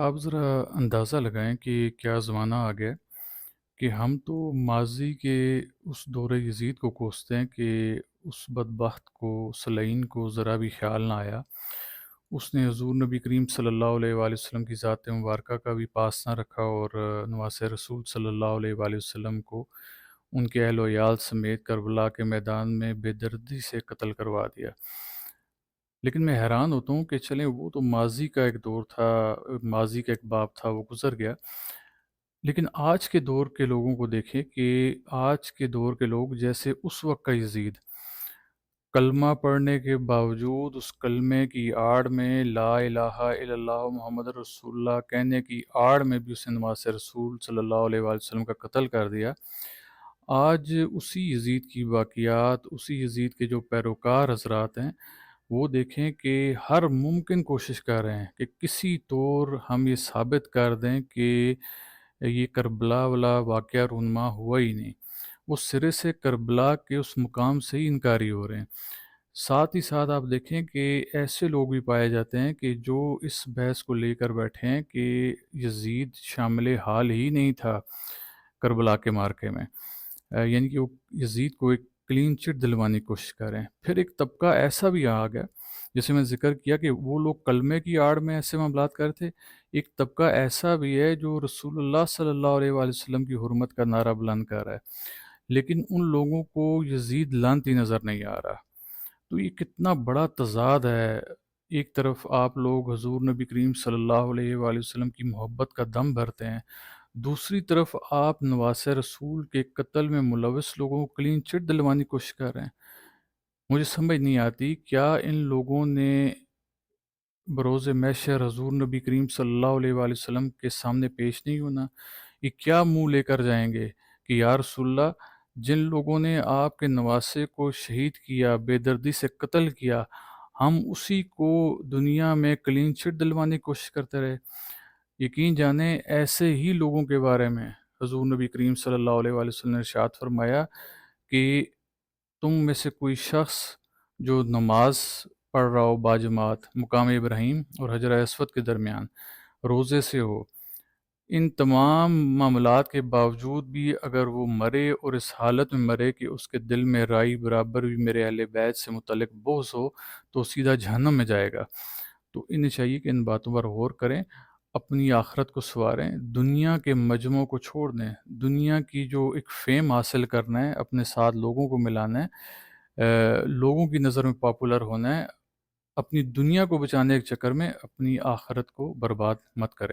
آپ ذرا اندازہ لگائیں کہ کیا زمانہ آ گیا ہے کہ ہم تو ماضی کے اس دور یزید کو کوستے ہیں کہ اس بدبخت کو سلعین کو ذرا بھی خیال نہ آیا۔ اس نے حضور نبی کریم صلی اللہ علیہ وآلہ وسلم کی ذات مبارکہ کا بھی پاس نہ رکھا اور نواس رسول صلی اللہ علیہ وآلہ وسلم کو ان کے اہل و عیال سمیت کربلا کے میدان میں بے دردی سے قتل کروا دیا۔ لیکن میں حیران ہوتا ہوں کہ چلیں وہ تو ماضی کا ایک دور تھا، ماضی کا ایک باب تھا، وہ گزر گیا۔ لیکن آج کے دور کے لوگوں کو دیکھیں کہ آج کے دور کے لوگ جیسے اس وقت کا یزید کلمہ پڑھنے کے باوجود اس کلمے کی آڑ میں لا الہ الا اللہ محمد رسول اللہ کہنے کی آڑ میں بھی اس نے نواز رسول صلی اللہ علیہ وآلہ وسلم کا قتل کر دیا۔ آج اسی یزید کی واقعات، اسی یزید کے جو پیروکار حضرات ہیں وہ دیکھیں کہ ہر ممکن کوشش کر رہے ہیں کہ کسی طور ہم یہ ثابت کر دیں کہ یہ کربلا والا واقعہ رونما ہوا ہی نہیں۔ وہ سرے سے کربلا کے اس مقام سے ہی انکاری ہو رہے ہیں۔ ساتھ ہی ساتھ آپ دیکھیں کہ ایسے لوگ بھی پائے جاتے ہیں کہ جو اس بحث کو لے کر بیٹھے ہیں کہ یزید شامل حال ہی نہیں تھا کربلا کے معرکے میں، یعنی کہ وہ یزید کو ایک کلین چٹ دلوانے کی کوشش کر رہے ہیں۔ پھر ایک طبقہ ایسا بھی آ گیا، جیسے میں ذکر کیا کہ وہ لوگ کلمے کی آڑ میں ایسے معاملات کرتے، ایک طبقہ ایسا بھی ہے جو رسول اللہ صلی اللہ علیہ وآلہ وسلم کی حرمت کا نعرہ بلند کر رہا ہے، لیکن ان لوگوں کو یزید لعنتی نظر نہیں آ رہا۔ تو یہ کتنا بڑا تضاد ہے۔ ایک طرف آپ لوگ حضور نبی کریم صلی اللہ علیہ وآلہ وسلم کی محبت کا دم بھرتے ہیں، دوسری طرف آپ نواس رسول کے قتل میں ملوث لوگوں کو کلین چٹ دلوانے کی کوشش کر رہے ہیں۔ مجھے سمجھ نہیں آتی کیا ان لوگوں نے بروز محشر حضور نبی کریم صلی اللہ علیہ وآلہ وسلم کے سامنے پیش نہیں ہونا؟ یہ کیا منہ لے کر جائیں گے کہ یا رسول اللہ، جن لوگوں نے آپ کے نواسے کو شہید کیا، بے دردی سے قتل کیا، ہم اسی کو دنیا میں کلین چٹ دلوانے کی کوشش کرتے رہے۔ یقین جانیں ایسے ہی لوگوں کے بارے میں حضور نبی کریم صلی اللہ علیہ وآلہ وسلم نے ارشاد فرمایا کہ تم میں سے کوئی شخص جو نماز پڑھ رہا ہو باجماعت مقام ابراہیم اور حجر اسود کے درمیان روزے سے ہو، ان تمام معاملات کے باوجود بھی اگر وہ مرے اور اس حالت میں مرے کہ اس کے دل میں رائی برابر بھی میرے اہل بیت سے متعلق بغض ہو تو سیدھا جہنم میں جائے گا۔ تو انہیں چاہیے کہ ان باتوں پر غور کریں، اپنی آخرت کو سنواریں، دنیا کے مجموعوں کو چھوڑ دیں، دنیا کی جو ایک فیم حاصل کرنا ہے، اپنے ساتھ لوگوں کو ملانا ہے، لوگوں کی نظر میں پاپولر ہونا ہے، اپنی دنیا کو بچانے کے چکر میں اپنی آخرت کو برباد مت کریں۔